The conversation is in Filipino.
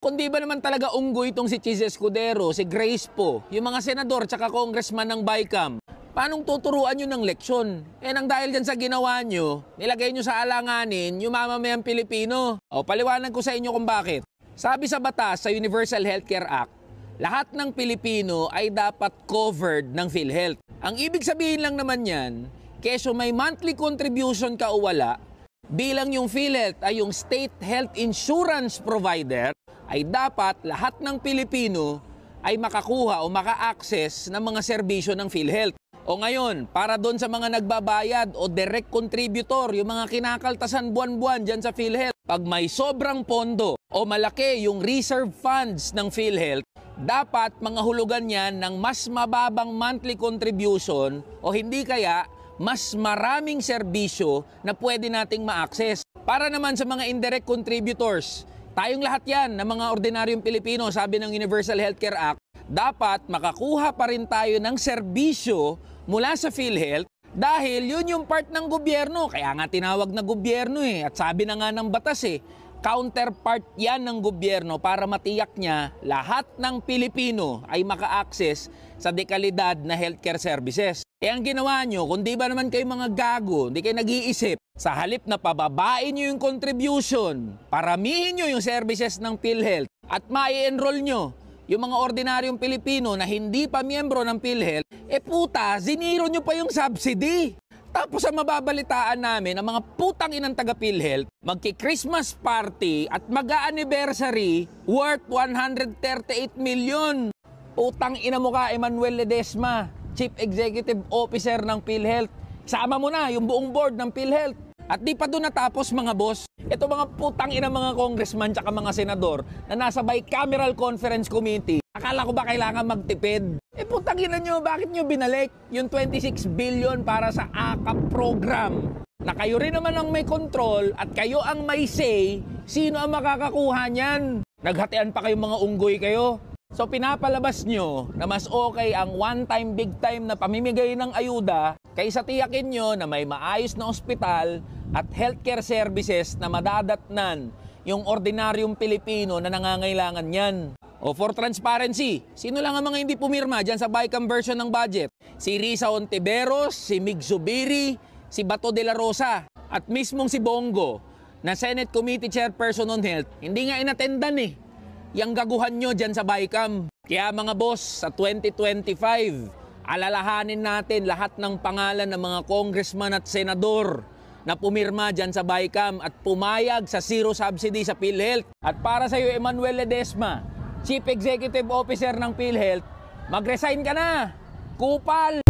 Kundi ba naman talaga unggoy itong si Chis Escudero, si Grace po, yung mga senador tsaka congressman ng BICAM? Paanong tuturuan nyo ng leksyon? Nang dahil dyan sa ginawa nyo, nilagay nyo sa alanganin yung mamamayang Pilipino. Paliwanag ko sa inyo kung bakit. Sabi sa batas sa Universal Healthcare Act, lahat ng Pilipino ay dapat covered ng PhilHealth. Ang ibig sabihin lang naman yan, keso may monthly contribution ka o wala, bilang yung PhilHealth ay yung state health insurance provider, ay dapat lahat ng Pilipino ay makakuha o maka-access ng mga serbisyo ng PhilHealth. O ngayon, para doon sa mga nagbabayad o direct contributor, yung mga kinakaltasan buwan-buwan dyan sa PhilHealth, pag may sobrang pondo o malaki yung reserve funds ng PhilHealth, dapat mga hulugan yan ng mas mababang monthly contribution o hindi kaya mas maraming serbisyo na pwede nating ma-access. Para naman sa mga indirect contributors, tayong lahat yan na mga ordinaryong Pilipino, sabi ng Universal Healthcare Act, dapat makakuha pa rin tayo ng serbisyo mula sa PhilHealth dahil yun yung part ng gobyerno. Kaya nga tinawag na gobyerno At sabi na nga ng batas counterpart yan ng gobyerno para matiyak niya lahat ng Pilipino ay maka-access sa dekalidad na healthcare services. Ang ginawa nyo, kung di ba naman kayo mga gago, hindi kayo nag-iisip, sa halip na pababain nyo yung contribution, paramihin nyo yung services ng PhilHealth at mai-enroll nyo yung mga ordinaryong Pilipino na hindi pa miyembro ng PhilHealth, puta, ziniro nyo pa yung subsidy. Tapos sa mababalitaan namin, ang mga putang inang taga-PhilHealth, magki-Christmas party at mag-a-anniversary worth 138 million. Putang ina mo ka, Emmanuel Ledesma, Chief Executive Officer ng PhilHealth. Sama mo na yung buong board ng PhilHealth. At di pa doon natapos mga boss, ito mga putang ina mga congressman tsaka mga senador na nasa bicameral conference committee. Akala ko ba kailangan magtipid? Putang ina nyo, bakit nyo binalik yung 26 billion para sa AKAP program? Na kayo rin naman ang may control at kayo ang may say, sino ang makakakuha niyan? Naghatian pa kayong mga unggoy kayo. So pinapalabas nyo na mas okay ang one-time, big-time na pamimigay ng ayuda kaysa tiyakin nyo na may maayos na ospital at healthcare services na madadatnan yung ordinaryong Pilipino na nangangailangan yan. O for transparency, sino lang ang mga hindi pumirma dyan sa BICAM version ng budget? Si Risa Hontiveros, si Mig Zubiri, si Bato de la Rosa, at mismong si Bongo na Senate Committee Chairperson on Health, hindi nga inatendan yung gaguhan nyo dyan sa BICAM. Kaya mga boss, sa 2025, alalahanin natin lahat ng pangalan ng mga congressman at senador na pumirma dyan sa BICAM at pumayag sa zero subsidy sa PhilHealth. At para sa iyo, Emmanuel Ledesma, Chief Executive Officer ng PhilHealth, mag-resign ka na! Kupal!